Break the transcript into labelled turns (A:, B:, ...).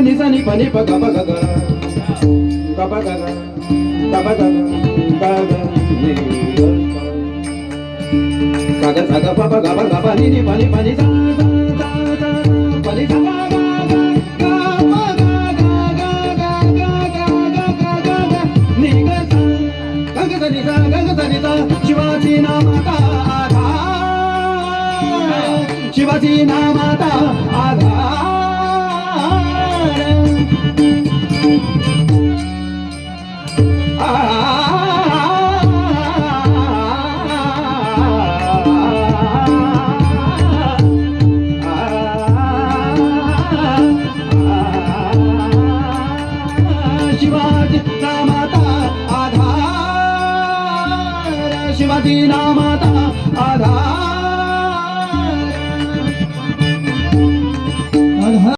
A: नि सा नि प नि प ग प ग ग ग प ग ग ग प ग ग ग ग नि ग सा ग सा ग प प ग प ग प नि नि प नि प नि सा सा सा सा प नि सा ग ग ग ग प ग ग ग ग ग ग ग ग नि ग सा ग ग सा नि सा ग ग सा नि सा शिवाजी नामाचा आधार शिवाजी नामाचा आधार शिवाजी नामाचा आधार शिवाजी नामाचा आधार